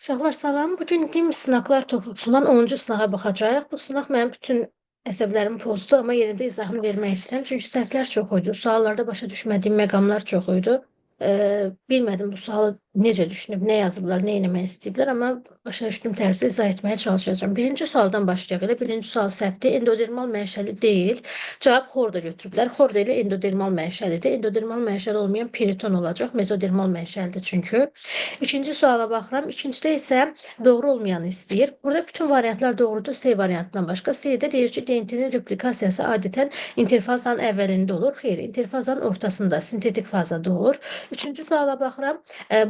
Uşaqlar salam. Bugün din sınaqlar toplusundan 10-cu sınağa baxacağıq. Bu sınaq mənim bütün əsəblərimi pozdu, amma yenə də izahını vermək istəyirəm. Çünki səhvlər çox idi. Suallarda başa düşmədiyim məqamlar çox idi. Bilmədim bu sualı necə düşünüb, nə yazıblar, nə etmək istəyiblər, amma başa düşdüyüm tərzdə izah etməyə çalışacağam. Birinci sualdan başlayaq. Elə birinci sual səhvdir. Endodermal mənşəli deyil. Cavab xorda götürüblər. Xorda ilə endodermal mənşəlidir. Endodermal mənşəli olmayan periton olacaq. Mezodermal mənşəlidir çünki. İkinci suala baxıram. İkincidə isə doğru olmayanı istəyir. Burada bütün variantlar doğrudur. C variantından başqa. C-də deyir ki, DNT-nin replikasiyası adətən interfazanın əvvəlində olur. Xeyr, interfazanın ortasında, sintetik fazada olur. Üçüncü suala baxıram.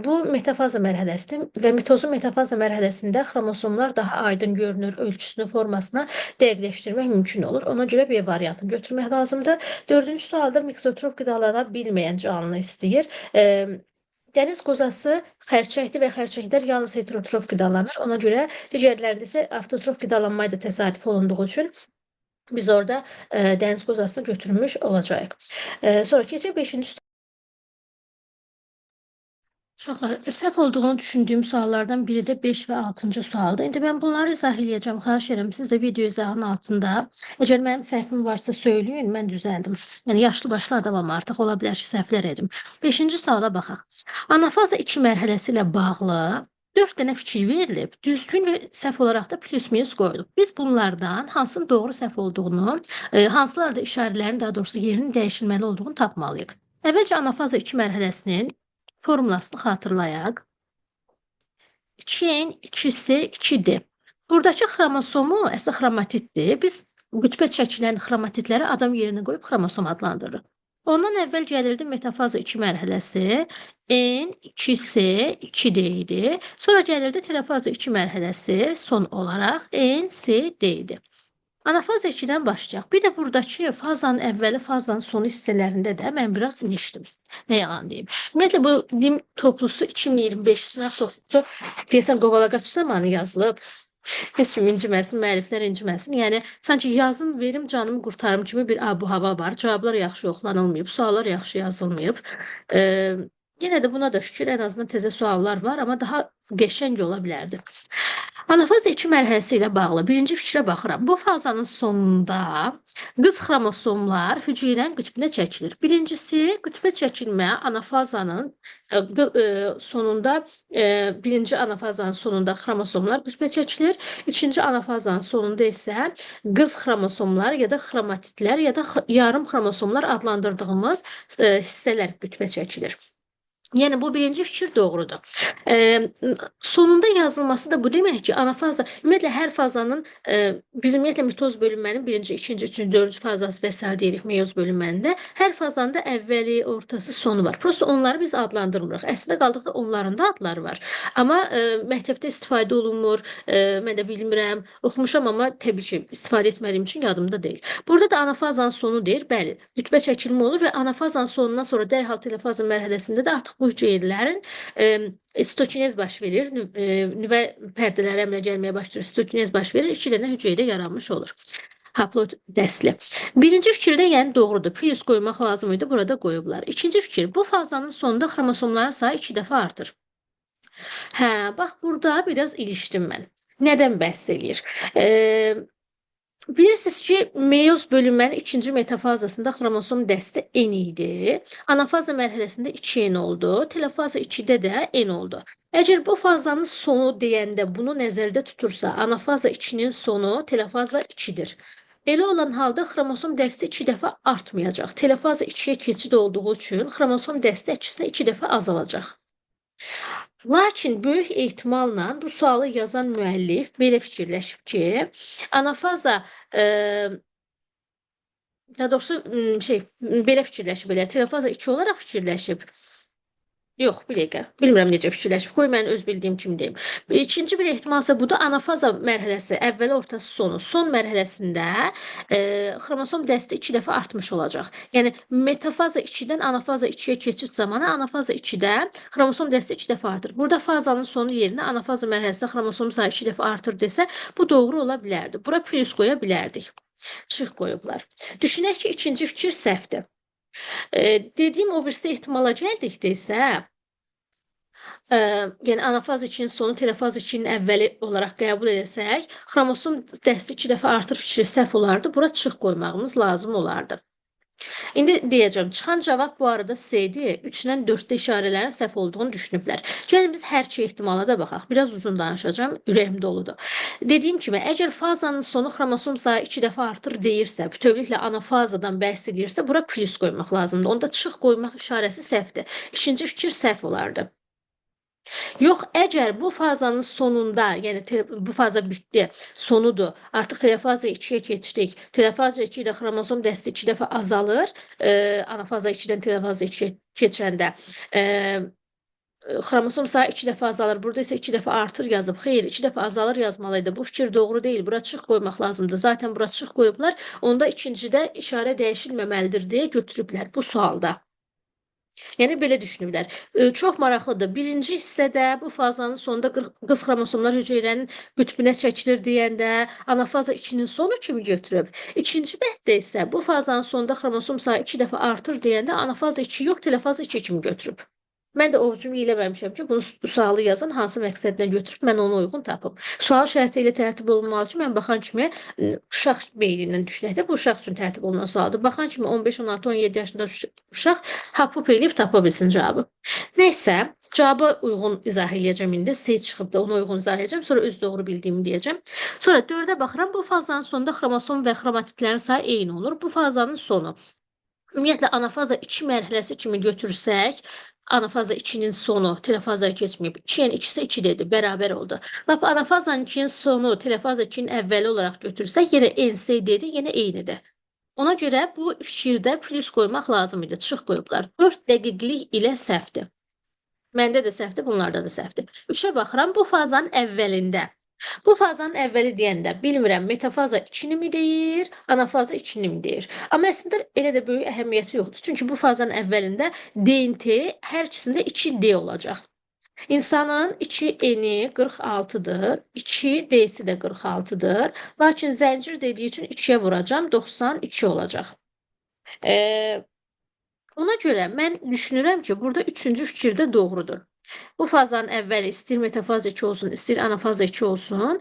Bu metafaza mərhələsidir və mitozun metafaza mərhələsində xromosomlar daha aydın görünür, ölçüsünü, formasını dəqiqləşdirmək mümkün olur. Ona görə B variantını götürmək lazımdır. Dördüncü sualda miksotrof qidalana bilməyən canlı istəyir. Dəniz qozası xərçəkdir və xərçəklər yalnız heterotrof qidalanır. Ona görə digərlərində isə avtotrof qidalanma ilə təsadüf olunduğu üçün biz orada dəniz qozasını götürmüş olacağıq. Sonra keçək 5-ci Uşaqlar, səhv olduğunu düşündüyüm suallardan biri də 5 və 6-cı sualdır. İndi mən bunları izah eləyəcəm. Xahiş edirəm, siz də video izahının altında. Əgər mənim səhvim varsa söyləyin, mən düzəldim. Yəni yaşlı başlı adamam artıq, ola bilər ki, səhvlər edim. 5-ci suala baxaq. Anafaza 2 mərhələsi ilə bağlı 4 dənə fikir verilib, düzgün və səhv olaraq da plus minus qoyulub. Biz bunlardan hansının doğru səhv olduğunu, hansılar da işarələrin, daha doğrusu yerinin dəyişilməli olduğunu tapmalıyıq. Əvvəlcə anafaza 2 mərhələsinin formulasını xatırlayaq. 2N, 2S, 2D. Buradakı xromosomu əslində xromatiddir. Biz qütbə çəkilən xromatidləri adam yerinə qoyub xromosom adlandırırıq. Ondan əvvəl gəlirdi metafaza 2 mərhələsi. N, 2S, 2D idi. Sonra gəlirdi telofaza 2 mərhələsi son olaraq N, S, D idi. Anafaza 2-dən başlayaq. Bir də buradakı fazanın əvvəli, fazanın sonu hissələrində də mən biraz ilişdim. Nə yalan deyim. Ümumiyyətlə, bu lim toplusu 2025 sınaq toplusu deyəsən qovalaqaç zamanı yazılıb. Heç kim inciməsin, müəlliflər inciməsin. Yəni, sanki yazın, verim canımı qurtarım kimi bir abu-hava var. Cavablar yaxşı yoxlanılmayıb, suallar yaxşı yazılmayıb. Yenə də buna da şükür, ən azından təzə suallar var, amma daha qəşəng ola bilərdi. Anafaza 2 mərhələsi ilə bağlı birinci fikrə baxıram. Bu fazanın sonunda qız xromosomlar hüceyrənin qütbünə çəkilir. Birincisi, qütbə çəkilmə anafazanın sonunda, birinci anafazanın sonunda xromosomlar qütbə çəkilir. İkinci anafazanın sonunda isə qız xromosomlar ya da xromatidlər ya da yarım xromosomlar adlandırdığımız hissələr qütbə çəkilir. Yəni, bu birinci fikir doğrudur. Sonunda yazılması da bu demək ki, anafaza, ümumiyyətlə, hər fazanın, biz ümumiyyətlə mitoz bölünmənin birinci, ikinci, üçüncü, dördüncü fazası və s. deyirik meyoz bölünmənində. Hər fazanın da əvvəli, ortası, sonu var. Prosta onları biz adlandırmırıq. Əslində qaldıqda onların da adları var. Amma məktəbdə istifadə olunmur, mən də bilmirəm, oxumuşam, amma təbii ki, istifadə etmədiyim üçün yadımda deyil. Burada da anafazanın sonu deyir, bəli, rütbə çəkilmə olur və anafazanın sonundan sonra dərhal telofaza mərhələsində də artıq bu hüceyrələrin stokinez baş verir, nüvə pərdələri əmələ gəlməyə başlayır, stokinez baş verir, 2 dənə hüceyrə yaranmış olur. Haplot dəsli. Birinci fikirdə yəni doğrudur. Plus qoymaq lazım idi, burada qoyublar. İkinci fikir, bu fazanın sonunda xromosomların sayı 2 dəfə artır. Hə, bax burada biraz ilişdim mən. Nədən bəhs eləyir? Bilirsiniz ki, meyoz bölünmənin ikinci metafazasında xromosom dəsti N idi. Anafaza mərhələsində 2N oldu. Telofaza 2-də də N oldu. Əgər bu fazanın sonu deyəndə bunu nəzərdə tutursa, anafaza 2-nin sonu telofaza 2-dir. Elə olan halda xromosom dəsti 2 dəfə artmayacaq. Telofaza 2-yə keçid olduğu üçün xromosom dəsti əksinə 2 dəfə azalacaq. Lakin böyük ehtimalla bu sualı yazan müəllif belə fikirləşib ki, anafaza daha doğrusu belə fikirləşib, telofaza 2 olaraq fikirləşib. Yox, bir dəqiqə. Bilmirəm necə fikirləşib. Qoy mən öz bildiyim kimi deyim. İkinci bir ehtimalsa budur. Anafaza mərhələsi, əvvəli, ortası, sonu. Son mərhələsində xromosom dəsti 2 dəfə artmış olacaq. Yəni, metafaza 2-dən anafaza 2-yə keçid zamanı anafaza 2-də xromosom dəsti 2 dəfə artır. Burada fazanın sonu yerinə anafaza mərhələsində xromosom sayı 2 dəfə artır desə, bu doğru ola bilərdi. Bura plus qoya bilərdik. Çıx qoyublar. Düşünək ki, ikinci fikir səhvdir. Dediyim o birisi ehtimala gəldikdə isə Yəni anafaz 2-nin sonu telefaz 2-nin əvvəli olaraq qəbul etsək, xromosom dəsti 2 dəfə artır fikri səhv olardı. Bura çıx qoymağımız lazım olardı. İndi deyəcəm, çıxan cavab bu arada C-dir. 3-dən 4-də işarələrin səhv olduğunu düşünüblər. Gəlin biz hər iki ehtimala da baxaq. Biraz uzun danışacağım, ürəyim doludur. Dediyim kimi, əgər fazanın sonu xromosom sayı 2 dəfə artır deyirsə, bütövlüklə anafazadan bəhs edirsə, bura plus qoymaq lazımdır. Onda çıx qoymaq işarəsi səhvdir. İkinci fikir səhv olardı. Yox, əgər bu fazanın sonunda, yəni bu faza bitdi, sonudur, artıq telefaza 2-yə keçdik. Telefaza 2 ilə xromosom dəsti 2 dəfə azalır, anafaza 2-dən telefaza 2-yə keçəndə. Xromosom sayı 2 dəfə azalır, burada isə 2 dəfə artır yazıb. Xeyr, 2 dəfə azalır yazmalıydı. Bu fikir doğru deyil, bura çıx qoymaq lazımdır. Zaten bura çıx qoyublar, onda ikincidə işarə dəyişilməməlidir deyə götürüblər bu sualda. Yəni belə düşünüblər. Çox maraqlıdır. Birinci hissədə bu fazanın sonunda qız xromosomlar hüceyrənin qütbünə çəkilir deyəndə anafaza 2-nin sonu kimi götürüb. İkinci bənddə isə bu fazanın sonunda xromosom sayı 2 dəfə artır deyəndə anafaza 2 yox, telefaza 2 kimi götürüb. Mən də ovucumu eləməmişəm ki, bunu sualı yazan hansı məqsədlə götürüb mən onu uyğun tapım. Sual şərti ilə tərtib olunmalı ki, mən baxan kimi uşaq beynindən düşünək də bu uşaq üçün tərtib olunan sualdır. Baxan kimi 15, 16, 17 yaşında uşaq hap-hop eləyib tapa bilsin cavabı. Nəysə, cavaba uyğun izah eləyəcəm indi. C çıxıb da ona uyğun izah eləyəcəm. Sonra öz doğru bildiyimi deyəcəm. Sonra 4-ə baxıram. Bu fazanın sonunda xromosom və xromatitlərin sayı eyni olur. Bu fazanın sonu. Ümumiyyətlə anafaza 2 mərhələsi kimi götürsək, anafaza 2-nin sonu telefazaya keçməyib. 2-yə 2 isə 2 dedi, bərabər oldu. Lap anafazanın 2-nin sonu telefaza 2-nin əvvəli olaraq götürsək, yenə NC dedi, yenə eynidir. Ona görə bu fikirdə plus qoymaq lazım idi. Çıx qoyublar. 4 dəqiqlik ilə səhvdir. Məndə də səhvdir, bunlarda da səhvdir. 3-ə baxıram, bu fazanın əvvəlində. Bu fazanın əvvəli deyəndə bilmirəm, metafaza 2-ni mi deyir, anafaza 2-ni mi deyir. Amma əslində elə də böyük əhəmiyyəti yoxdur. Çünki bu fazanın əvvəlində DNT hər ikisində 2D olacaq. İnsanın 2N-i 46-dır, 2D-si də 46-dır. Lakin zəncir dediyi üçün 2-yə vuracam, 92 olacaq. Ona görə mən düşünürəm ki, burada 3-cü fikir də doğrudur. Bu fazanın əvvəli istir metafaza 2 olsun, istir anafaza 2 olsun.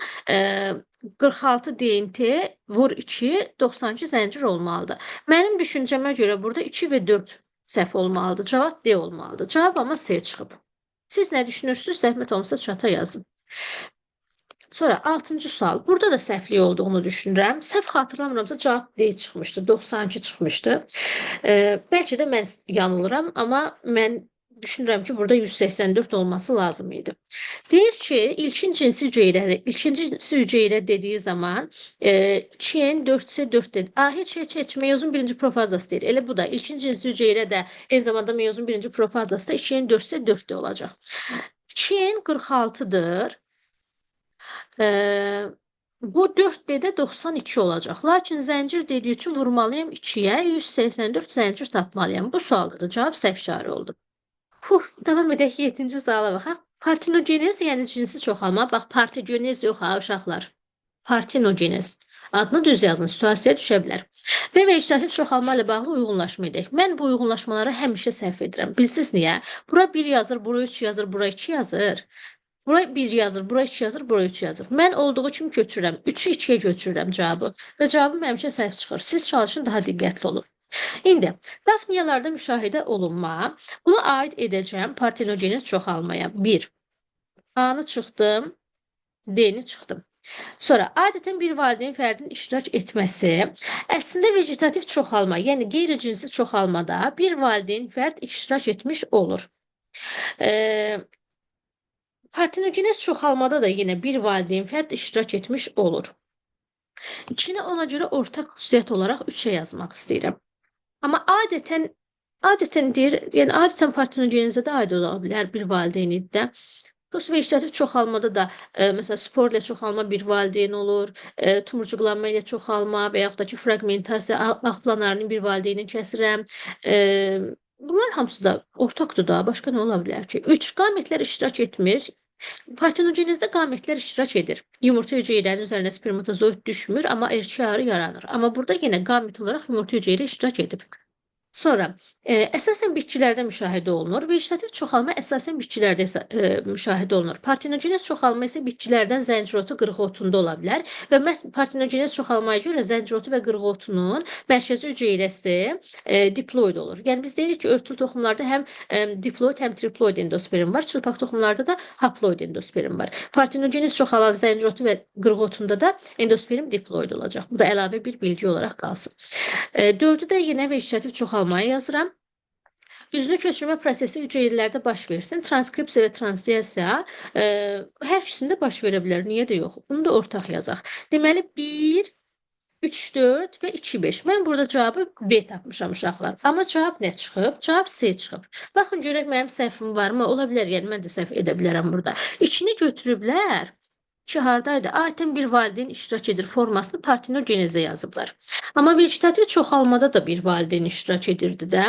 46 DNT vur 2, 92 zəncir olmalıdır. Mənim düşüncəmə görə burada 2 və 4 səhv olmalıdır. Cavab D olmalıdır. Cavab amma C çıxıb. Siz nə düşünürsünüz? Zəhmət olmasa çata yazın. Sonra 6-cı sual. Burada da səhvlik olduğunu düşünürəm. Səhv xatırlamıramsa cavab D çıxmışdı. 92 çıxmışdı. Bəlkə də mən yanılıram, amma mən düşünürəm ki, burada 184 olması lazım idi. Deyir ki, ilkin cinsi hüceyrə dediyi zaman 2N 4C 4 dedi. Heç, meyozun birinci profazası deyir. Elə bu da ilkin cinsi hüceyrə də eyni zamanda meyozun birinci profazası da 2N 4C 4 də olacaq. 2N 46-dır. Bu 4D-də 92 olacaq. Lakin zəncir dediyi üçün vurmalıyam 2-yə, 184 zəncir tapmalıyam. Bu sualda da cavab səhv işarə oldu. Davam edək 7-ci suala baxaq. Partenogenez, yəni cinsi çoxalma. Bax, partigenez yox ha, uşaqlar. Partenogenez. Adını düz yazın, situasiyaya düşə bilər. Və vegetativ çoxalma ilə bağlı uyğunlaşma edək. Mən bu uyğunlaşmaları həmişə səhv edirəm. Bilirsiniz niyə? Bura 1 yazır, bura 3 yazır, bura 2 yazır. Bura 1 yazır, bura 2 yazır, bura 3 yazır. Mən olduğu kimi köçürürəm. 3-ü 2-yə köçürürəm cavabı. Və cavabım həmişə səhv çıxır. Siz çalışın, daha diqqətli olun. İndi, dafniyalarda müşahidə olunma. Bunu aid edəcəm partenogenez çoxalmaya. 1. A-nı çıxdım, D-ni çıxdım. Sonra, adətən bir valideyn fərdin iştirak etməsi, əslində vegetativ çoxalma, yəni qeyri-cinsi çoxalmada bir valideyn fərd iştirak etmiş olur. Partenogenez çoxalmada da yenə bir valideyn fərd iştirak etmiş olur. İkini ona görə ortaq xüsusiyyət olaraq 3-ə yazmaq istəyirəm. Amma adətən deyir, yəni adətən partenogenezə də aid ola bilər bir valideyn də. Prosta vegetativ çoxalmada da, məsələn, spor ilə çoxalma bir valideyn olur, tumurcuqlanma ilə çoxalma və yaxud da ki, fragmentasiya, ağ planarını bir valideyni kəsirəm. Bunların hamısı da ortaqdır da, başqa nə ola bilər ki? 3. Qametlər iştirak etmir. Partenogenezdə qametlər iştirak edir. Yumurta hüceyrənin üzərinə spermatozoid düşmür, amma erkək arı yaranır. Amma burada yenə qamet olaraq yumurta hüceyrə iştirak edib. Sonra, əsasən bitkilərdə müşahidə olunur. Vegetativ çoxalma əsasən bitkilərdə müşahidə olunur. Partenogenez çoxalma isə bitkilərdən zəncirotu, qırğıotunda ola bilər və məhz partenogenez çoxalmaya görə zəncirotu və qırğıotunun mərkəzi hüceyrəsi diploid olur. Yəni biz deyirik ki, örtülü toxumlarda həm diploid, həm triploid endosperm var. Çılpaq toxumlarda da haploid endosperm var. Partenogenez çoxalan zəncirotu və qırğıotunda da endosperm diploid olacaq. Bu da əlavə bir bilgi olaraq qalsın. Dördü də yenə vegetativ çoxalmaya yazıram. Üzünü köçürmə prosesi hüceyrələrdə baş versin. Transkripsiya və translasiya hər ikisində baş verə bilər. Niyə də yox? Bunu da ortaq yazaq. Deməli 1, 3, 4 və 2, 5. Mən burada cavabı B tapmışam uşaqlar. Amma cavab nə çıxıb? Cavab C çıxıb. Baxın görək mənim səhvim varmı? Ola bilər, yəni mən də səhv edə bilərəm burada. İçini götürüblər. İki hardaydı? Atem bir valideyn iştirak edir formasını partenogenezə yazıblar. Amma vegetativ çoxalmada da bir valideyn iştirak edirdi də.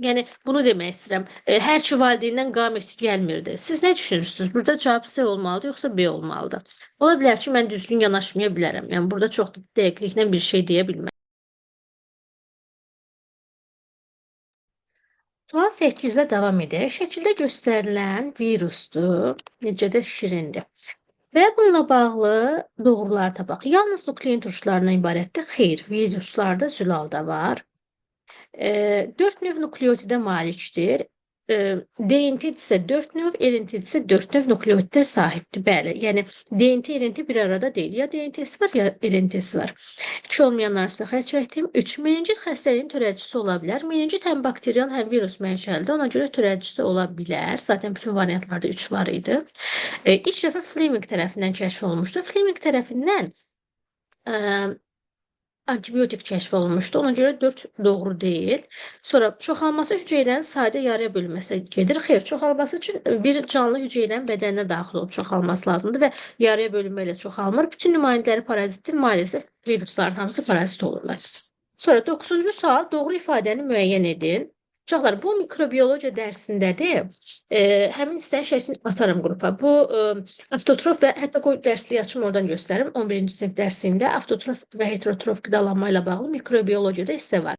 Yəni bunu demək istəyirəm. Hər iki valideyndən qamət gəlmirdi. Siz nə düşünürsünüz? Burada cavab C olmalıdır, yoxsa B olmalıdır? Ola bilər ki, mən düzgün yanaşmaya bilərəm. Yəni burada çox dəqiqliklə bir şey deyə bilmərəm. Sual 8-də davam edək. Şəkildə göstərilən virusdur. Necə də şirindir. Və bununla bağlı doğrular tapaq. Yalnız nuklein turşularından ibarətdir. Xeyr, viruslarda zülal da var. 4 növ nukleotidə malikdir. DNT isə 4 növ, erintid isə 4 növ nukleotiddə sahibdir. Bəli, yəni DNT, erinti bir arada deyil. Ya DNT-si var, ya erintisi var. 2 olmayanlar üstə xətt çəkdim. 3. Meningit xəstəliyin törədicisi ola bilər. Meningit həm bakterial, həm virus mənşəlidir. Ona görə törədicisi ola bilər. Zaten bütün variantlarda 3 var idi. İlk dəfə Fleming tərəfindən kəşf olunmuşdu. Fleming tərəfindən antibiotik kəşf olunmuşdu. Ona görə 4 doğru deyil. Sonra çoxalması hüceyrənin sadə yarıya bölünməsinə gedir. Xeyr, çoxalması üçün bir canlı hüceyrənin bədəninə daxil olub çoxalması lazımdır və yarıya bölünmə ilə çoxalmır. Bütün nümayəndələri parazitdir. Maalesef virusların hamısı parazit olurlar. Sonra 9-cu sual, doğru ifadəni müəyyən edin. Uşaqlar, bu mikrobiyologiya dərsindədir. Həmin istəyən şəklini atarım qrupa. Bu avtotrof və hətta qoy dərsliyi açım oradan göstərim. 11-ci sinif dərsində avtotrof və heterotrof qidalanma ilə bağlı mikrobiyologiyada hissə var.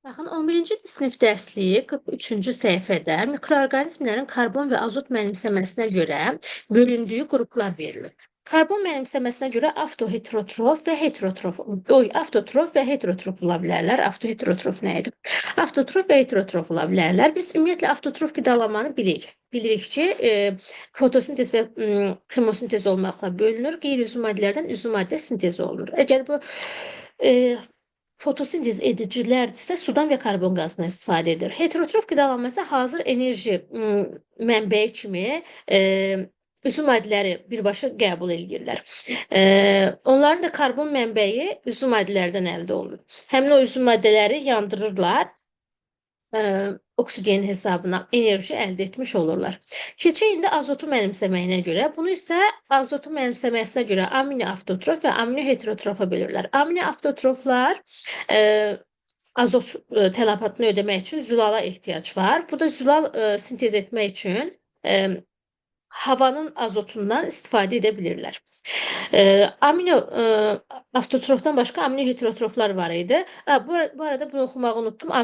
Baxın, 11-ci sinif dərsliyi 43-cü səhifədə mikroorqanizmlərin karbon və azot mənimsəməsinə görə bölündüyü qruplar verilir. Karbon mənimsəməsinə görə avtoheterotrof və heterotrof, avtotrof və heterotrof ola bilərlər. Avtoheterotrof nə idi? Avtotrof və heterotrof ola bilərlər. Biz ümumiyyətlə avtotrof qidalanmanı bilirik. Bilirik ki, fotosintez və xemosintez olmaqla bölünür. Qeyri-üzvü maddələrdən üzvü maddə sintezi olunur. Əgər bu fotosintez edicilərdirsə sudan və karbon qazından istifadə edir. Heterotrof qidalanma isə hazır enerji mənbəyi kimi üzvü maddələri birbaşa qəbul edirlər. Onların da karbon mənbəyi üzvü maddələrdən əldə olunur. Həmin o üzvü maddələri yandırırlar. Oksigen hesabına enerji əldə etmiş olurlar. Keçək indi azotu mənimsəməyinə görə. Bunu isə azotu mənimsəməsinə görə amino avtotrof və amino heterotrofa bölürlər. Amino avtotroflar azot tələbatını ödəmək üçün zülala ehtiyac var. Bu da zülal sintez etmək üçün havanın azotundan istifadə edə bilirlər. Amino avtotrofdan başqa amino heterotroflar var idi. Bu arada bunu oxumağı unuttum.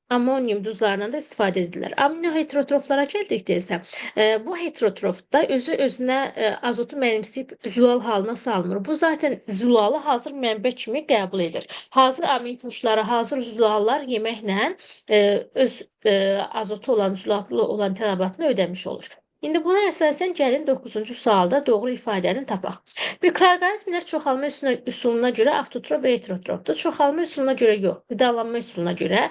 Amonium duzlarından da istifadə edirlər. Amino heterotroflara gəldikdə isə bu heterotrofda özünə azotu mənimsəyib zülal halına salmır. Bu zaten zülalı hazır mənbə kimi qəbul edir. Hazır amin turşuları, hazır zülallar yeməklə öz azotu olan, zülallı olan tələbatını ödəmiş olur. İndi buna əsasən gəlin 9-cu sualda doğru ifadəni tapaq. Mikroorqanizmlər çoxalma üsuluna görə avtotrof və heterotrofdur. Çoxalma üsuluna görə yox, qidalanma üsuluna görə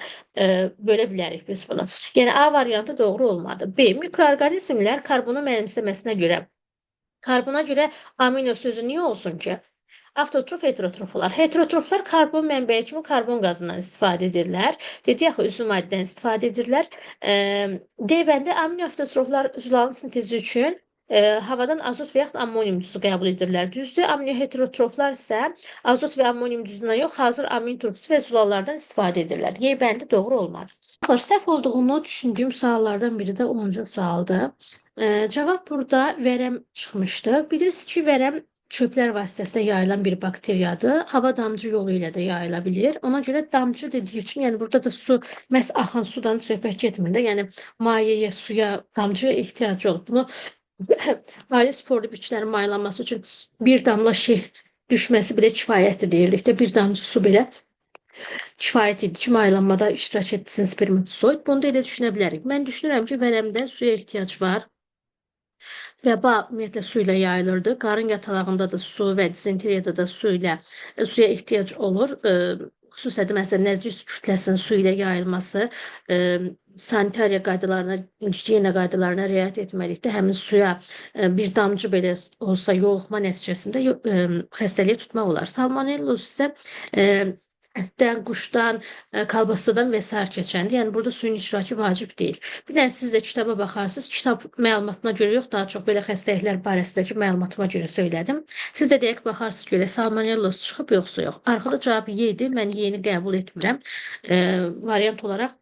bölə bilərik biz bunu. Yəni A variantı doğru olmadı. B. Mikroorqanizmlər karbonu mənimsəməsinə görə. Karbona görə amino sözü niyə olsun ki? Avtotrof, heterotrof olar. Heterotroflar karbon mənbəyi kimi karbon qazından istifadə edirlər. Dedik axı, üzvü maddədən istifadə edirlər. D bəndə amino avtotroflar zülalın sintezi üçün havadan azot və yaxud ammonium duzu qəbul edirlər. Düzdür, amino heterotroflar isə azot və ammonium duzundan yox, hazır amin turşusu və zülallardan istifadə edirlər. Y bəndi doğru olmadı. Səhv olduğunu düşündüyüm suallardan biri də 10-cu sualdır. Cavab burada vərəm çıxmışdı. Bilirsiniz ki, vərəm çöplər vasitəsilə yayılan bir bakteriyadır. Hava damcı yolu ilə də yayıla bilir. Ona görə damcı dediyi üçün, yəni burada da su, məhz axan sudan söhbət getmir də. Yəni mayeyə, suya, damcıya ehtiyacı olur. Bunu ailə sporlu bitkilərin mayalanması üçün bir damla şey düşməsi belə kifayətdir deyirlikdə. Bir damcı su belə kifayət idi ki, mayalanmada iştirak etsin spermatozoid. Bunu da elə düşünə bilərik. Mən düşünürəm ki, vərəmdə suya ehtiyac var. Vəba ümumiyyətlə su ilə yayılırdı. Qarın yatalağında da su və dizenteriyada da suya ehtiyac olur. Xüsusən də məsələn nəzir kütləsinin su ilə yayılması, sanitariya qaydalarına, gigiyena qaydalarına riayət etməlikdə həmin suya bir damcı belə olsa yoluxma nəticəsində xəstəliyə tutmaq olar. Salmonelloz isə ətdən, quşdan, kalbasadan və sair keçəndir. Yəni burada suyun iştirakı vacib deyil. Bir dənə siz də kitaba baxarsınız. Kitab məlumatına görə yox, daha çox belə xəstəliklər barəsindəki məlumatıma görə söylədim. Siz də deyək baxarsınız görə salmonelloz çıxıb yoxsa yox. Arxada cavabı Y idi. Mən Y-ni qəbul etmirəm. Variant olaraq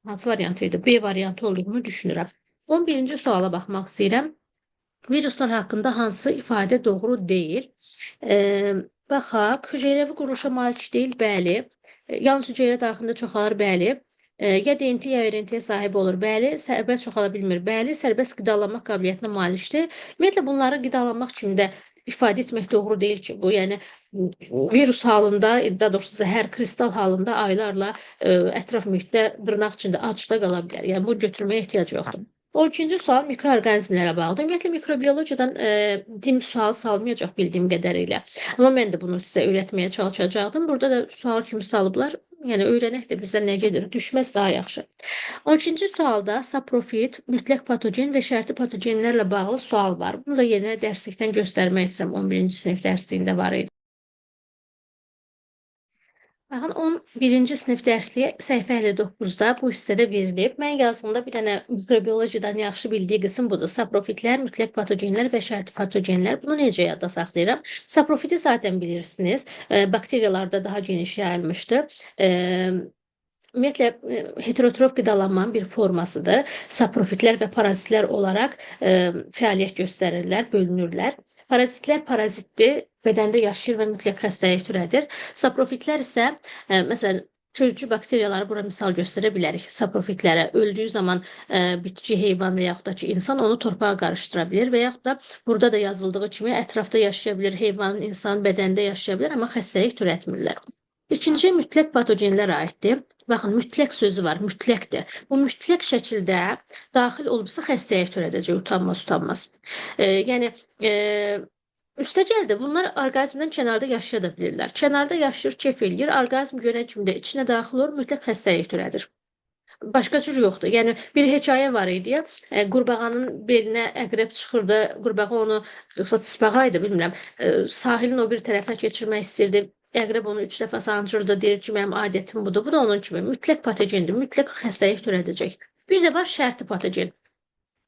hansı variant idi? B variantı olduğunu düşünürəm. 11-ci suala baxmaq istəyirəm. Viruslar haqqında hansı ifadə doğru deyil? Baxaq, hüceyrəvi quruluşa malik deyil, bəli. Yalnız hüceyrə daxilində çoxalır, bəli. Ya DNT ya RNT sahib olur, bəli. Sərbəst çoxala bilmir, bəli. Sərbəst qidalanmaq qabiliyyətinə malikdir. Ümumiyyətlə bunları qidalanmaq kimi də ifadə etmək doğru deyil ki, bu yəni virus halında, daha doğrusu zəhər kristal halında aylarla ətraf mühitdə dırnaq içində acda qala bilər. Yəni bu götürməyə ehtiyac yoxdur. 12-ci sual mikroorqanizmlərə bağlıdır. Ümumiyyətlə mikrobiyologiyadan dim sual salmayacaq bildiyim qədərilə. Amma mən də bunu sizə öyrətməyə çalışacaqdım. Burada da sual kimi salıblar. Yəni öyrənək də bizə nə gedir? Düşməz daha yaxşı. 13-cü sualda saprofit, mütləq patogen və şərti patogenlərlə bağlı sual var. Bunu da yenə dərslikdən göstərmək istəyirəm. 11-ci sinif dərsliyində var idi. Baxın, 11-ci sinif dərsliyə səhifə 59-da bu hissədə verilib. Mən yazdığımda bir dənə mikrobiyologiyadan yaxşı bildiyi qism budur. Saprofitlər, mütləq patogenlər və şərti patogenlər. Bunu necə yadda saxlayıram? Saprofiti zaten bilirsiniz. Bakteriyalarda daha geniş yayılmışdır. Ümumiyyətlə, heterotrof qidalanmanın bir formasıdır. Saprofitlər və parazitlər olaraq fəaliyyət göstərirlər, bölünürlər. Parazitlər parazitdir, bədəndə yaşayır və mütləq xəstəlik törədir. Saprofitlər isə, məsələn, çölçü bakteriyaları bura misal göstərə bilərik. Saprofitlərə öldüyü zaman bitki, heyvan və yaxud da ki, insan onu torpağa qarışdıra bilir və yaxud da burada da yazıldığı kimi ətrafda yaşaya bilir, heyvan, insan bədəndə yaşaya bilir, amma xəstəlik törətmirlər. İkinci mütləq patogenlər aiddir. Baxın, mütləq sözü var, mütləqdir. Bu mütləq şəkildə daxil olubsa xəstəlik törədəcək, utanmaz. Yəni, üstəgəl də bunlar orqanizmdən kənarda yaşaya da bilirlər. Kənarda yaşayır, kef eləyir, orqanizm görən kimi də içinə daxil olur, mütləq xəstəlik törədir. Başqa cür yoxdur. Yəni, bir hekayə var idi, qurbağanın belinə əqrəb çıxırdı, qurbağa onu, yoxsa tısbağa idi, bilmirəm, sahilin o bir tərəfinə keçirmək istirdi. Əqrəb onu 3 dəfə sancırdı, deyir ki, mənim adətim budur. Bu da onun kimi mütləq patogendir, mütləq xəstəlik törədəcək. Bir də var şərti patogen.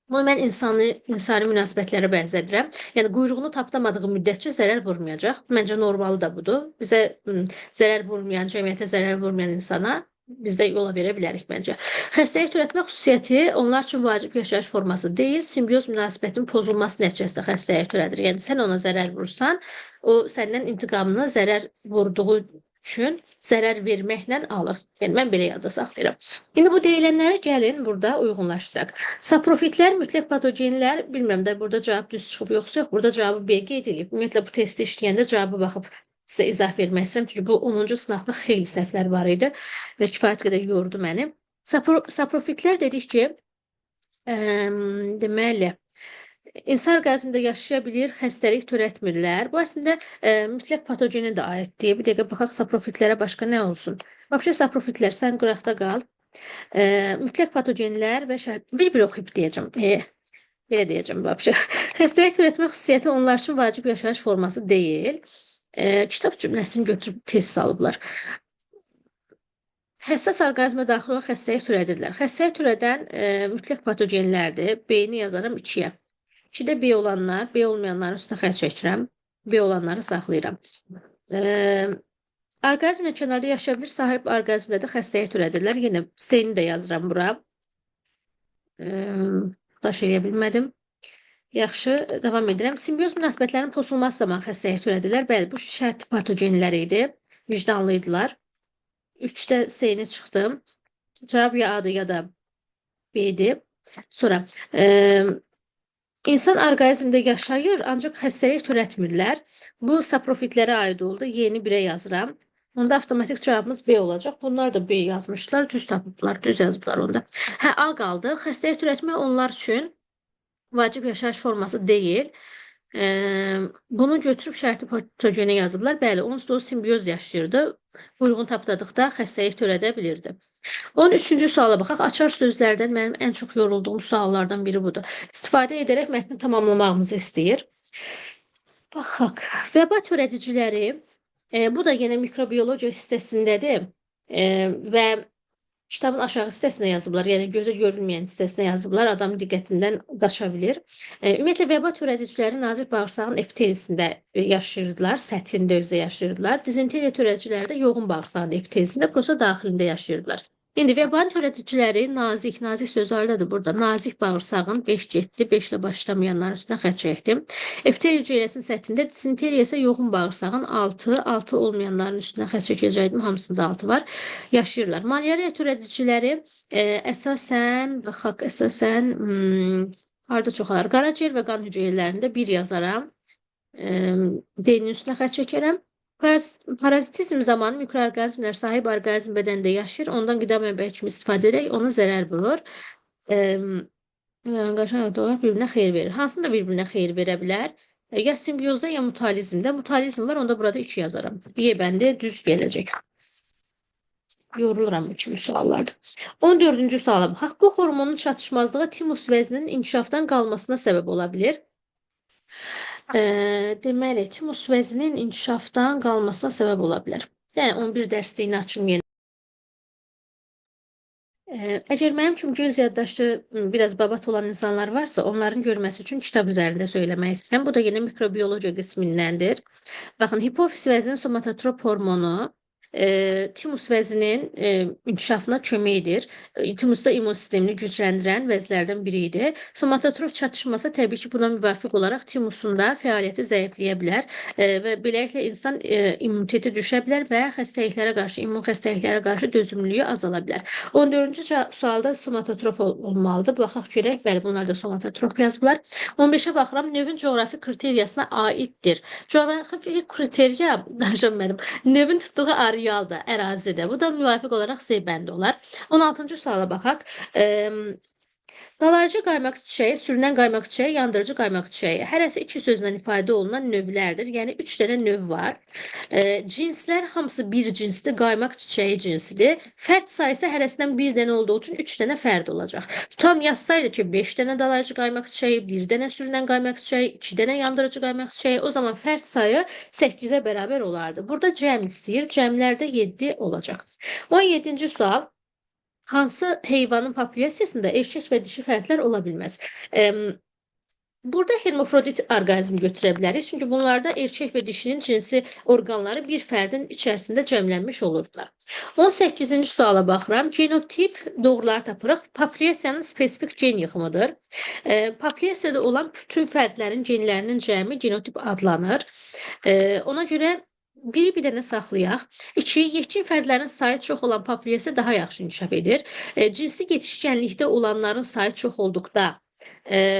Bunu mən insani münasibətlərə bənzədirəm. Yəni, quyruğunu tapdamadığı müddətcə zərər vurmayacaq. Məncə normalı da budur. Bizə zərər vurmayan, cəmiyyətə zərər vurmayan insana biz də yola verə bilərik məncə. Xəstəlik törətmə xüsusiyyəti onlar üçün vacib yaşayış forması deyil, simbiyoz münasibətin pozulması nəticəsində xəstəlik törədir. Yəni, sən ona zərər vursan, o səndən intiqamına zərər vurduğu üçün zərər verməklə alır. Yəni, mən belə yadda saxlayıram. İndi bu deyilənləri gəlin burada uyğunlaşdıraq. Saprofitlər, mütləq patogenlər, bilmirəm də burada cavab düz çıxıb yoxsa yox, burada cavabı B qeyd edilib. Ümumiyyətlə, bu testi işləyəndə cavabı baxıb sizə izah vermək istəyirəm. Çünki bu 10-cu sınavda xeyli səhvlər var idi və kifayət qədər yordu məni. Saprofitlər dedik ki, deməli, insan orqanizmində yaşaya bilir, xəstəlik törətmirlər. Bu əslində mütləq patogenə də aiddir. Bir dəqiqə baxaq saprofitlərə başqa nə olsun? Vəbşə saprofitlər, sən qıraqda qal. Mütləq patogenlər və bir oxuyub deyəcəm. Belə deyəcəm vəbşə. Xəstəlik törətmə xüsusiyyəti onlar üçün vacib yaşayış forması deyil. Kitab cümləsini götürüb test salıblar. Həssas orqanizmə daxil olan xəstəlik törədirlər. Xəstəlik törədən mütləq patogenlərdir. B-ni yazaram 2-yə. 2-də B olanlar, B olmayanların üstünə xətt çəkirəm. B olanları saxlayıram. Orqanizmlə kənarda yaşaya bilir, sahib orqanizmlə də xəstəlik törədirlər. Yenə C-ni də yazıram bura. Daş eləyə bilmədim. Yaxşı, davam edirəm. Simbiyoz münasibətlərin pozulması zamanı xəstəliyə törədilər. Bəli, bu şərt patogenlər idi, vicdanlı idilər. 3-də C-ni çıxdım. Cavab ya A-dır ya da B-dir. Sonra, insan orqanizmdə yaşayır, ancaq xəstəlik törətmirlər. Bu saprofitlərə aid oldu. Y-ni 1-ə yazıram. Onda avtomatik cavabımız B olacaq. Bunlar da B yazmışlar, düz tapıblar, düz yazıblar onda. Hə, A qaldı. Xəstəlik törətmək onlar üçün vacib yaşayış forması deyil. Bunu götürüb şərti patogeni yazıblar. Bəli, onsuz da o simbiyoz yaşayırdı. Uyğun tapdadıqda xəstəlik törədə bilirdi. 13-cü suala baxaq. Açar sözlərdən mənim ən çox yorulduğum suallardan biri budur. İstifadə edərək mətni tamamlamağımızı istəyir. Baxaq. Vəba törədiciləri, bu da yenə mikrobiyologiya hissəsindədir və kitabın aşağı hissəsinə yazıblar, yəni gözə görünməyən hissəsinə yazıblar, adamın diqqətindən qaça bilir. Ümumiyyətlə, vəba törədiciləri nazik bağırsağın epitelisində yaşayırdılar, səthində özdə yaşayırdılar. Dizenteriya törədiciləri də yoğun bağırsağın epitelisində, prosta daxilində yaşayırdılar. İndi vəbanın törədiciləri nazik sözü ayrıdır burada. Nazik bağırsağın 5 getdi, 5 ilə başlamayanların üstünə xətt çəkdim. Epitel hüceyrəsinin səthində, dizenteriya isə yoğun bağırsağın 6 olmayanların üstünə xətt çəkəcəkdim. Hamısında 6 var. Yaşayırlar. Malyariya törədiciləri əsasən, baxaq, harda çoxalar? Qaraciyər və qan hüceyrələrində 1 yazaram. D-nin üstünə xətt çəkərəm. Parazitizm zamanı mikroorqanizmlər sahib orqanizm bədəndə yaşayır, ondan qida mənbəyi kimi istifadə edərək ona zərər vurur. Qaşan olaraq bir-birinə xeyir verir. Hansında bir-birinə xeyir verə bilər? Ya simbiyozda, ya mutualizmdə. Mutualizm var, onda burada 2 yazaram. Y bəndə düz gələcək. Yoruluram bu kimi suallarda. 14-cü suala baxaq. Bu hormonun çatışmazlığı timus vəzninin inkişafdan qalmasına səbəb ola bilir. Deməli, timus vəzninin inkişafdan qalmasına səbəb ola bilər. Yəni, 11 dərsliyini açım yenə. Əgər mənim üçün göz yaddaşı biraz babat olan insanlar varsa, onların görməsi üçün kitab üzərində söyləmək istəyirəm. Bu da yenə mikrobiyologiya qismindəndir. Baxın, hipofiz vəzinin somatotrop hormonu timus vəzinin inkişafına kömək edir. Timusda immun sistemini gücləndirən vəzlərdən biri idi. Somatotrop çatışması təbii ki, buna müvafiq olaraq timusun da fəaliyyəti zəifləyə bilər və beləliklə insan immuniteti düşə bilər və xəstəliklərə qarşı, immun xəstəliklərə qarşı dözümlülüyü azala bilər. 14-cü sualda somatotrop olmalıdır. Baxaq görək, bəli, bunlar da somatotrop yazıblar. 15-ə baxıram, növün coğrafi kriteriyasına aiddir. Coğrafi kriteriya, növün tutduğu arealda, ərazidə. Bu da müvafiq olaraq C bəndi olar. 16-cı suala baxaq. Dalayıcı qaymaq çiçəyi, sürünən qaymaq çiçəyi, yandırıcı qaymaq çiçəyi. Hərəsi 2 sözlə ifadə olunan növlərdir. Yəni 3 dənə növ var. Cinslər hamısı bir cinsdir. Qaymaq çiçəyi cinsidir. Fərd sayısı hərəsindən 1 dənə olduğu üçün 3 dənə fərd olacaq. Tutam yazsaydı ki, 5 dənə dalayıcı qaymaq çiçəyi, 1 dənə sürünən qaymaq çiçəyi, 2 dənə yandırıcı qaymaq çiçəyi, o zaman fərd sayı 8-ə bərabər olardı. Burada cəm istəyir. Cəmlərdə 7 olacaq. 17-ci sual. Hansı heyvanın populyasiyasında erkək və dişi fərdlər ola bilməz? Burada hermafrodit orqanizm götürə bilərik. Çünki bunlarda erkək və dişinin cinsi orqanları bir fərdin içərisində cəmlənmiş olurdular. 18-ci suala baxıram. Genotip doğruları tapırıq. Populyasiyanın spesifik gen yığımıdır. Populyasiyada olan bütün fərdlərin genlərinin cəmi genotip adlanır. Ona görə biri bir dənə saxlayaq. 2. Yetkin fərdlərin sayı çox olan populyasiya daha yaxşı inkişaf edir. Cinsi yetişkənlikdə olanların sayı çox olduqda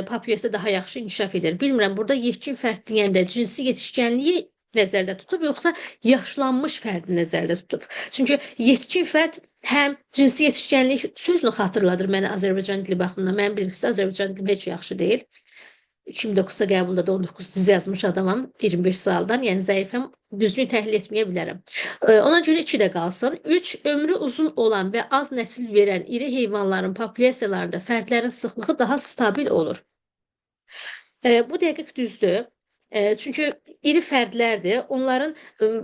populyasiya daha yaxşı inkişaf edir. Bilmirəm, burada yetkin fərd deyəndə cinsi yetişkənliyi nəzərdə tutub, yoxsa yaşlanmış fərdi nəzərdə tutub. Çünki yetkin fərd həm cinsi yetişkənlik sözünü xatırladır mənə Azərbaycan dili baxımından. Mənim bilirsinizdə Azərbaycan dilim heç yaxşı deyil. 2009-da qəbulda da 19 düz yazmış adamam 25 sualdan, yəni zəifəm, düzgün təhlil etməyə bilərəm. Ona görə 2 də qalsın. 3. Ömrü uzun olan və az nəsil verən iri heyvanların populyasiyalarında fərdlərin sıxlığı daha stabil olur. Bu dəqiq düzdür. Çünki iri fərdlərdir. Onların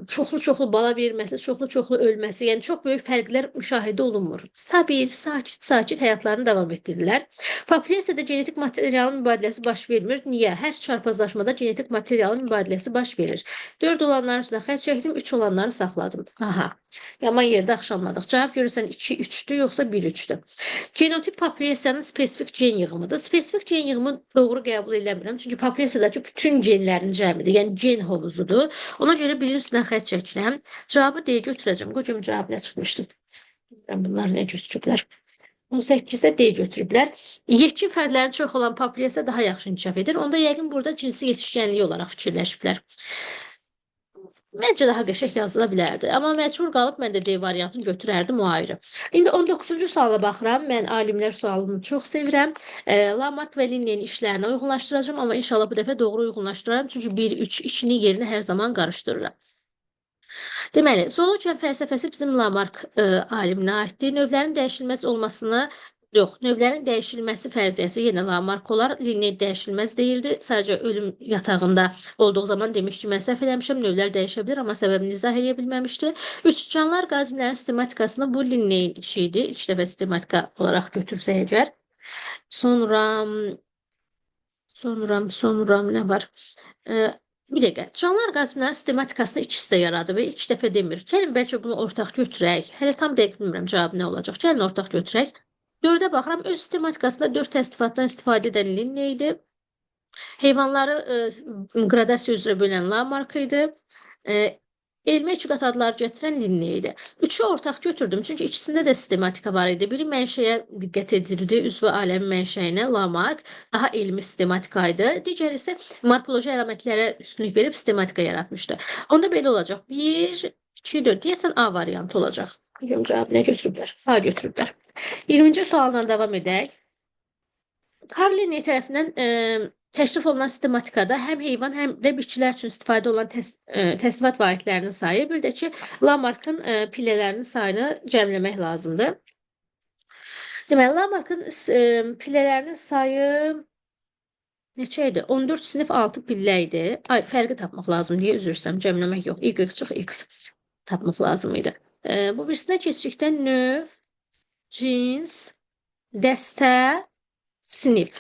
çoxlu-çoxlu bala verməsi, çoxlu-çoxlu ölməsi, yəni çox böyük fərqlər müşahidə olunmur. Stabil, sakit-sakit həyatlarını davam etdirirlər. Populyasiyada genetik materialın mübadiləsi baş vermir. Niyə? Hər çarpazlaşmada genetik materialın mübadiləsi baş verir. 4 olanların üstünə xətt çəkdim, 3 olanları saxladım. Aha. Yaman yerdə axşamladıq. Cavab görürsən 2-3-dür, yoxsa 1-3-dür. Genotip populyasiyanın spesifik gen yığımıdır. Spesifik gen yığımı doğru qəbul eləmirəm. Çünki populyasiyadakı bütün genlərin cəmidir. Yəni gen hovuzudur. Ona görə birin üstündən xətt çəkirəm. Cavabı D götürəcəm. Qocum cavab nə çıxmışdı? Bilmirəm bunlar nə götürüblər. 18-də D götürüblər. Yetkin fərdlərin çox olan populyasiya daha yaxşı inkişaf edir. Onda yəqin burada cinsi yetişkənliyi olaraq fikirləşiblər. Məncə daha qəşəng yazıla bilərdi. Amma məcbur qalıb mən də D variantını götürərdim, o ayrı. İndi 19-cu suala baxıram. Mən alimlər sualını çox sevirəm. Lamarck və Linneyin işlərini uyğunlaşdıracağım, amma inşallah bu dəfə doğru uyğunlaşdıraram. Çünki 1-3 2-nin yerini hər zaman qarışdırıram. Deməli, zoologiya fəlsəfəsi bizim Lamarck aliminə aiddir. Növlərin dəyişilməz olmasını Yox, növlərin dəyişilməsi fərziyyəsi yenə Lamarck olar. Linne dəyişilməz deyildi. Sadəcə ölüm yatağında olduğu zaman demiş ki, mən səhv eləmişəm, növlər dəyişə bilər, amma səbəbini izah edə bilməmişdi. Üçcanlar qazimlərin sistematikasında bu Linneyin işi idi. İlk dəfə sistematika olaraq götürsək əgər. Sonra nə var? Bir dəqiqə. Canlı orqanizmlərin sistematikasını 2 hissə yaradır və 2 dəfə demir. Gəlin bəlkə bunu ortaq götürək. Hələ tam dəqiq bilmirəm cavab nə olacaq. Gəlin ortaq götürək. 4-ə baxıram. Öz sistematikasında 4 təsnifatdan istifadə edən Linne idi. Heyvanları qradasiya üzrə bölən Lamarck idi. Elmə 2 qat adlar gətirən Linne idi. 3-ü ortaq götürdüm, çünki ikisində də sistematika var idi. Biri mənşəyə diqqət edirdi, üzvü aləmin mənşəyinə Lamarck, daha elmi sistematika idi. Digəri isə morfoloji əlamətlərə üstünlük verib sistematika yaratmışdı. Onda belə olacaq. 1, 2, 4. Deyəsən A variantı olacaq. Bilmiyorum cavabı nə götürüblər? A götürüblər. 20-ci sualdan davam edək. Karl Linne tərəfindən təşrif olunan sistematikada həm heyvan, həm də bitkilər üçün istifadə olunan təsniffat vahidlərinin sayı, bir də ki, Lamarck'ın pillələrinin sayını cəmləmək lazımdır. Deməli, Lamarck'ın pillələrinin sayı neçə idi? 14 sinif 6 pillə idi. Ay, fərqi tapmaq lazım deyə üzr istəyirəm, cəmləmək yox. Y çıx X tapmaq lazım idi. Bu birisinə keçdikdə növ, cins, dəstə, sinif.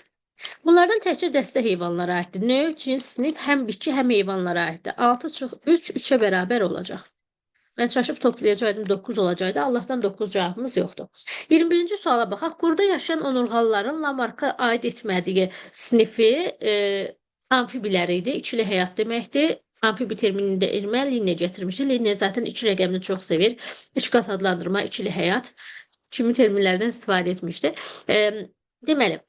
Bunlardan təkcə dəstə heyvanlara aiddir. Növ, cins, sinif həm bitki, həm heyvanlara aiddir. 6 çıx 3, 3-ə bərabər olacaq. Mən çaşıb toplayacaqdım, 9 olacaqdı. Allahdan 9 cavabımız yoxdur. 21-ci suala baxaq. Qurda yaşayan onurğalıların Lamarck'a aid etmədiyi sinifi amfibiləri idi. İkili həyat deməkdir. Amfibi terminini də elmə Linne gətirmişdi. Linne zaten 2 rəqəmini çox sevir. 3 qat adlandırma, ikili həyat kimi terminlərdən istifadə etmişdi. Deməli,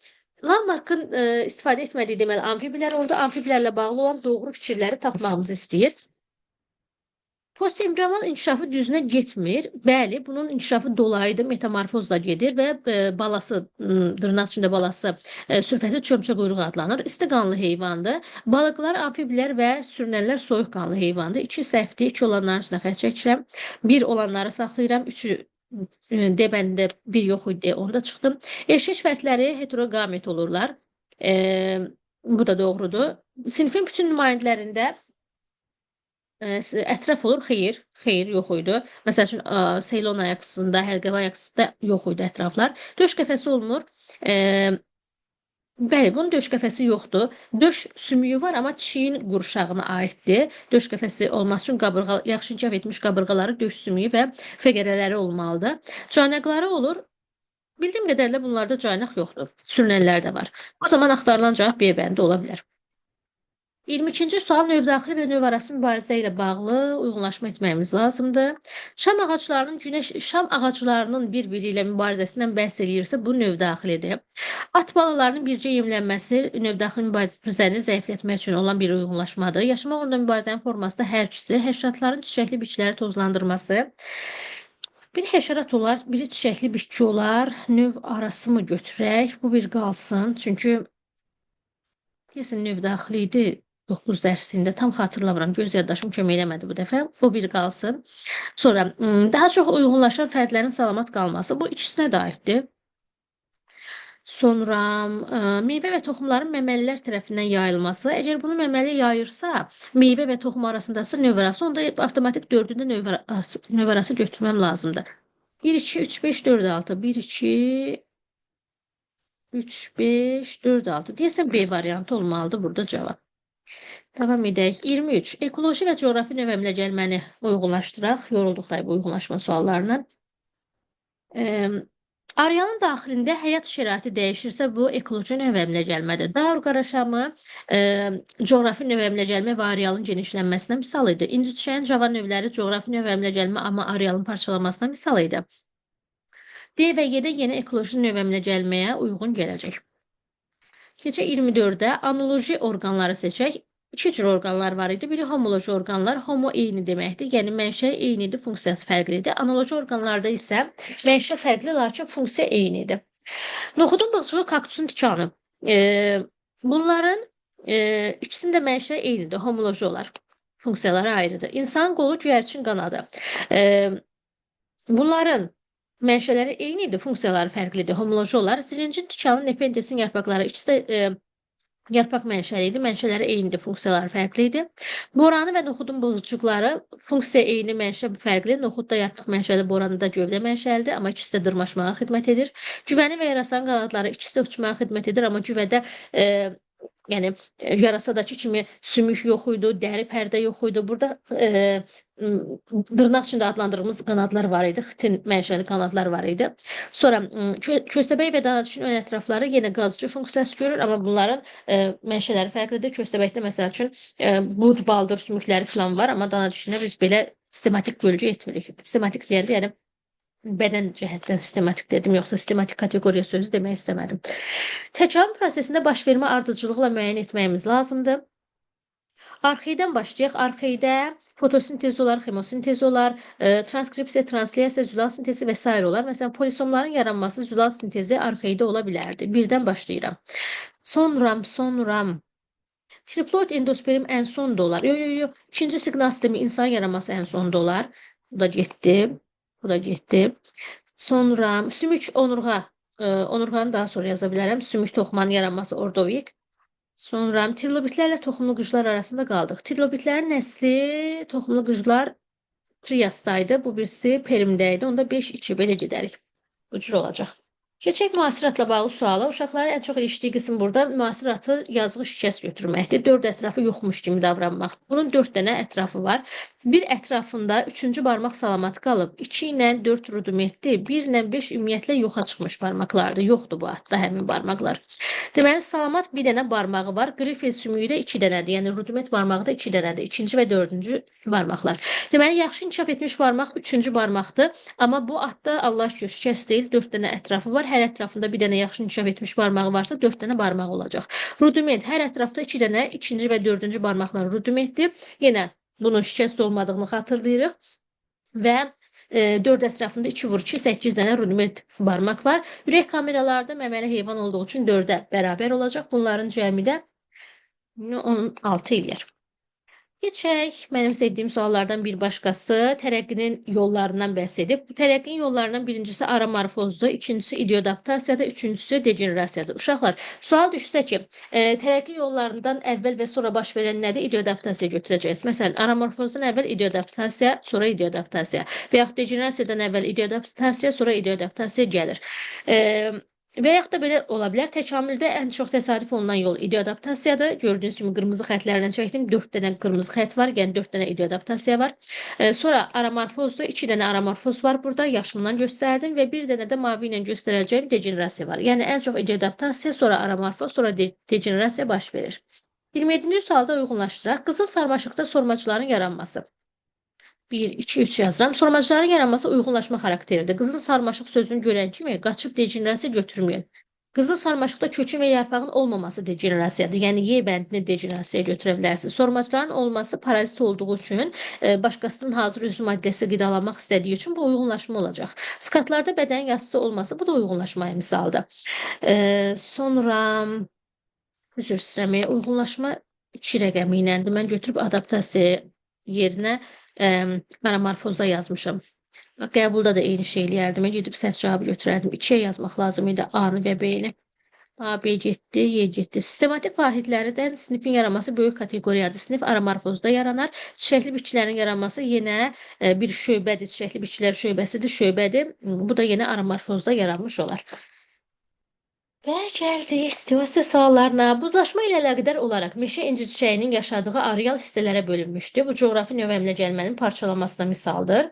Lamarck'ın istifadə etmədiyi deməli amfibilər oldu. Amfibilərlə bağlı olan doğru fikirləri tapmağımızı istəyir. Postembriyonal inkişafı düzünə getmir. Bəli, bunun inkişafı dolayıdır, metamorfozla gedir və balası, dırnaq içində balası, sürfəsi çömçə quyruq adlanır. İsti qanlı heyvandır. Balıqlar, amfibilər və sürünənlər soyuq qanlı heyvandır. 2 səhvdir, 2 olanların üstünə xətt çəkirəm. 1 olanları saxlayıram, 3-ü D bəndində 1 yox idi, onda çıxdım. Eşək fərdləri heterogamet olurlar. Bu da doğrudur. Sinifin bütün nümayəndələrində ətraf olur, xeyir yox idi. Məsəl üçün Seylon ayaqsızında, həlqəvi ayaqsızında yox idi ətraflar. Döş qəfəsi olmur. Bəli, bunun döş qəfəsi yoxdur. Döş sümüyü var, amma çiyin qurşağına aiddir. Döş qəfəsi olması üçün yaxşı inkişaf etmiş qabırğaları, döş sümüyü və fəqərələri olmalıdır. Caynaqları olur. Bildiyim qədərlə bunlarda caynaq yoxdur. Sürünənlər də var. O zaman axtarılan cavab B bəndi ola bilər. 22-ci sual növdaxili və növ arası mübarizə ilə bağlı uyğunlaşma etməyimiz lazımdır. Şam ağaclarının bir-biri ilə mübarizəsindən bəhs edirsə, bu növdaxilidir. At balalarının bircə yemlənməsi növdaxili mübarizəni zəiflətmək üçün olan bir uyğunlaşmadır. Yaşamaq uğrunda mübarizənin forması da hər ikisi, həşəratların çiçəkli bitkiləri tozlandırması. Biri həşərat olar, biri çiçəkli bitki olar. Növ arası mı götürək? Bu bir qalsın. Çünki deyəsən növdaxili idi. 9 dərsində tam xatırlamıram. Göz yaddaşım kömək eləmədi bu dəfə. O bir qalsın. Sonra daha çox uyğunlaşan fərdlərin salamat qalması. Bu ikisinə də aiddir. Sonra meyvə və toxumların məməlilər tərəfindən yayılması. Əgər bunu məməli yayırsa, meyvə və toxum arasındakı növ arası, onda avtomatik 4-ün növ arası götürməm lazımdır. 1, 2, 3, 5, 4, 6. 1, 2, 3, 5, 4, 6. Deyəsən B variantı olmalıdır burada cavab. Davam edək. 23. Ekoloji və coğrafi növ əmlə gəlməni uyğunlaşdıraq. Yorulduq da bu uyğunlaşma suallarından. Arealın daxilində həyat şəraiti dəyişirsə, bu ekoloji növ əmlə gəlmədir. Dağ qaraşamı coğrafi növ əmlə gəlmə və arealın genişlənməsinə misal idi. İncitişəyin cavan növləri coğrafi növ əmlə gəlmə, amma arealın parçalanmasına misal idi. D və Y-də yenə ekoloji növ əmlə gəlməyə uyğun gələcək. Keçək 24-də analoji orqanları seçək. İki cür orqanlar var idi. Biri homoloji orqanlar, homo eyni deməkdir. Yəni mənşə eynidir, funksiyası fərqlidir. Analoji orqanlarda isə mənşə fərqli, lakin funksiya eynidir. Noxudun bığcığı, kaktusun tikanı. Bunların ikisinin də mənşə eynidir, homoloji olar. Funksiyaları ayrıdır. İnsanın qolu, göyərçin qanadı. Bunların mənşələri eynidir, funksiyaları fərqlidir, homoloji olar. Zilincin, tikanın, nependesin yarpaqları ikisi yarpaq mənşəli idi, mənşələri eynidir, funksiyaları fərqli idi. Boranı və noxudun bığcıqları funksiya eyni, mənşə fərqli. Noxud da yarpaq mənşəli, boranı da gövdə mənşəlidir, amma ikisi də dırmaşmağa xidmət edir. Cüvəni və yarasanın qanadları ikisi də uçmağa xidmət edir, amma cüvədə yəni yarasadakı kimi sümük yox idi, dəri pərdə yox idi. Burada dırnaq içində adlandırdığımız qanadlar var idi, xitin mənşəli qanadlar var idi. Sonra köstəbək və danadişin ön ətrafları yenə qazıcı funksiyası görür, amma bunların mənşələri fərqlidir. Köstəbəkdə məsəl üçün bud, baldır sümükləri falan var, amma danadişinə biz belə sistematik bölgü etmirik. Sistematik deyəndə yəni bədən cəhətdən sistematik dedim, yoxsa sistematik kateqoriya sözü demək istəmədim. Təkamül prosesində baş vermə ardıcılıqla müəyyən etməyimiz lazımdır. Arxeydən başlayaq. Arxeydə fotosintez olar, xemosintez olar, transkripsiya, translyasiya, zülal sintezi və s. olar. Məsələn, polisomların yaranması zülal sintezi arxeydə ola bilərdi. Birdən başlayıram. Sonra triploid endosperm ən sonda olar. Yox. İkinci siqnal sistemi insan yaranması ən sonda olar. Bu da getdi. Bu da getdi. Sonra sümük onurğa. Onurğanı daha sonra yaza bilərəm. Sümük toxumanın yaranması ordovik. Sonra trilobitlərlə toxumlu qıclar arasında qaldıq. Trilobitlərin nəsli toxumlu qıclar triasdaydı. Bu birisi perimdəydi. Onda 5-2 belə gedərik. Bu cür olacaq. Keçək müasiratla bağlı suala. Uşaqların ən çox ilişdiyi qism burada müasiratı yazğı şikəst götürməkdir. 4 ətrafı yoxmuş kimi davranmaq. Bunun 4 dənə ətrafı var. Bir ətrafında 3-cü barmaq salamat qalıb. 2 ilə 4 rudimentli, 1 ilə 5 ümumiyyətlə yoxa çıxmış barmaqlardır. Yoxdur bu adda həmin barmaqlar. Deməli, salamat bir dənə barmağı var. Qrifel sümüyü də 2 dənədir. Yəni rudiment barmağı da 2 dənədir. 2-ci və 4-cü barmaqlar. Deməli, yaxşı inkişaf etmiş barmaq 3-cü barmaqdır. Amma bu adda Allah şükür şikəst deyil. 4 dənə ətrafı var. Hər ətrafında bir dənə yaxşı inkişaf etmiş barmağı varsa 4 dənə barmaq olacaq. Rudiment hər ətrafda 2 dənə, 2-ci və 4-cü barmaqlar rudimentdir. Yenə bunun şikəst olmadığını xatırlayırıq və 4 ətrafında 2 vur 2, 8 dənə rudiment barmaq var. Ürək kameralarda məməli heyvan olduğu üçün 4-ə bərabər olacaq. Bunların cəmi də 16 eləyər. Keçək, mənim sevdiyim suallardan bir başqası tərəqqinin yollarından bəhs edib. Bu tərəqqinin yollarından birincisi aramorfozdur, ikincisi idiodaptasiyadır, üçüncüsü degenerasiyadır. Uşaqlar, sual düşsə ki, tərəqqi yollarından əvvəl və sonra baş verən nədir? İdiodaptasiya götürəcəyiz. Məsələn, aramorfozdan əvvəl idiodaptasiya, sonra idiodaptasiya və yaxud degenerasiyadan əvvəl idiodaptasiya, sonra idiodaptasiya gəlir. Və yaxud da belə ola bilər. Təkamüldə ən çox təsadüf olunan yol idiodaptasiyadır. Gördüyünüz kimi qırmızı xətlərlə çəkdim. 4 dənə qırmızı xət var, yəni 4 dənə idiodaptasiya var. Sonra aramorfozdur. 2 dənə aramorfoz var burada, yaşından göstərdim və bir dənə də mavi ilə göstərəcəyim degenerasiya var. Yəni ən çox idiodaptasiya, sonra aramorfoz, sonra degenerasiya baş verir. 27-ci sualda uyğunlaşdıraq. Qızıl sarmaşıqda sormacıların yaranması. 1, 2, 3 yazıram. Sormacıların yaranması uyğunlaşma xarakteridir. Qızıl sarmaşıq sözünü görən kimi qaçıb degenerasiya götürməyin. Qızıl sarmaşıqda kökün və yarpağın olmaması degenerasiyadır. Yəni Y bəndini degenerasiyaya götürə bilərsiniz. Sormacıların olması parazit olduğu üçün, başqasının hazır üzüm maddəsi qidalanmaq istədiyi üçün bu uyğunlaşma olacaq. Skatlarda bədənin yassı olması bu da uyğunlaşmaya misaldır. Sonra üzr istəməyə uyğunlaşma 2 rəqəmi iləndir. Mən götürüb adaptasiya yerinə aramorfoza yazmışam. Qəbulda da eyni şey eləyərdim. Gedib səhv cavabı götürərdim. 2-yə yazmaq lazım idi A-nı və B-ni. A, B getdi, Y getdi. Sistematik vahidlərdən sinifin yaranması böyük kateqoriyadır. Sinif aramorfozda yaranar. Çiçəkli bitkilərin yaranması yenə bir şöbədir. Çiçəkli bitkilər şöbəsidir, şöbədir. Bu da yenə aramorfozda yaranmış olar. Və gəldik situasiya suallarına. Buzlaşma ilə əlaqədar olaraq meşə inci çiçəyinin yaşadığı areal hissələrə bölünmüşdür. Bu coğrafi növ əmləgelmənin parçalanmasına misaldır.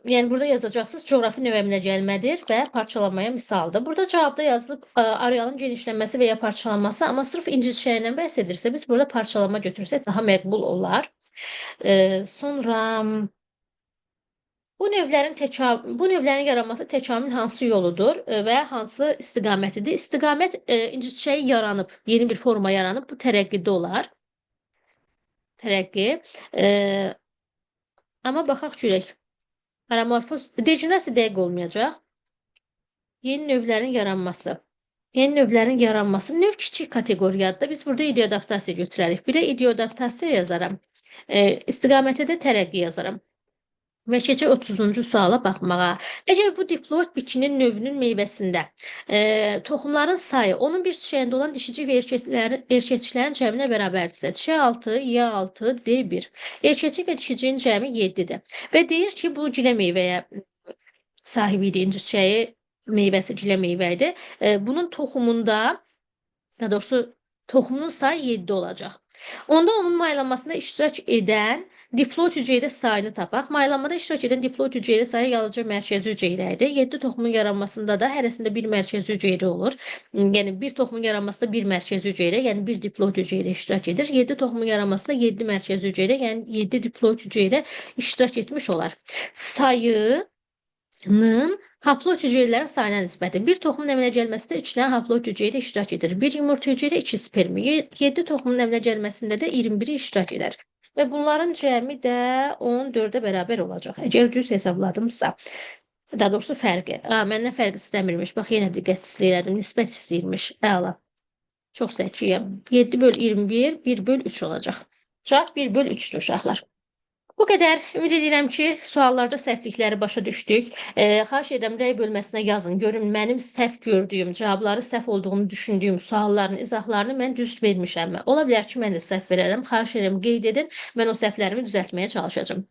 Yəni burada yazacaqsınız coğrafi növ əmləgelmədir və parçalanmaya misaldır. Burada cavabda yazılıb arealın genişlənməsi və ya parçalanması, amma sırf inci çiçəyindən bəhs edirsə, biz burada parçalanma götürsək daha məqbul olar. Sonra bu növlərin yaranması təkamül hansı yoludur və hansı istiqamətidir? İstiqamət inci çiçəyi yaranıb, yeni bir forma yaranıb, bu tərəqqidə olar. Tərəqqi. Amma baxaq görək. Aramorfoz, degenerasiya dəqiq olmayacaq. Yeni növlərin yaranması. Yeni növlərin yaranması növ kiçik kateqoriyadır. Biz burada idioadaptasiya götürərik. Birə idioadaptasiya yazaram. İstiqamətə də tərəqqi yazaram. Və keçək 30-cu suala baxmağa. Əgər bu diploid bitkinin növünün meyvəsində toxumların sayı onun bir çiçəyində olan dişicik və erkəkçiklərin cəminə bərabərdirsə, Ç6, Y6, D1. Erkəkçik və dişiciyin cəmi 7-dir. Və deyir ki, bu gilə meyvəyə sahib idi, inci çiçəyi meyvəsi gilə meyvə idi. Bunun toxumunda, daha doğrusu toxumunun sayı 7 olacaq. Onda onun maylanmasında iştirak edən diploid hüceyrə sayını tapaq. Maylanmada iştirak edən diploid hüceyrə sayı yalnızca mərkəzi hüceyrə idi. 7 toxumun yaranmasında da hərəsində bir mərkəzi hüceyrə olur. Yəni bir toxumun yaranmasında bir mərkəzi hüceyrə, yəni bir diploid hüceyrə iştirak edir. 7 toxumun yaranmasında 7 mərkəzi hüceyrə, yəni 7 diploid hüceyrə iştirak etmiş olar. Sayının haploid hüceyrələrin sayına nisbəti. Bir toxumun əmələ gəlməsində 3 dənə haploid hüceyrə iştirak edir. Bir yumurta hüceyrə, 2 spermi. 7 toxumun əmələ gəlməsində də 21-i iştirak edər. Və bunların cəmi də 14-ə bərabər olacaq. Əgər düz hesabladımsa, daha doğrusu fərqi. Məndən fərq istəmirmiş. Bax, yenə diqqətsizlik elədim. Nisbət istəyirmiş. Əla. Çox zəkiyəm. 7 böl 21, 1 böl 3 olacaq. Cavab 1 böl 3-dür uşaqlar. Bu qədər. Ümid edirəm ki, suallarda səhvlikləri başa düşdük. Xahiş edirəm, rəy bölməsinə yazın. Görün, mənim səhv gördüyüm, cavabları səhv olduğunu düşündüyüm sualların izahlarını mən düz vermişəm. Ola bilər ki, mən də səhv verərəm. Xahiş edirəm, qeyd edin. Mən o səhvlərimi düzəltməyə çalışacağım.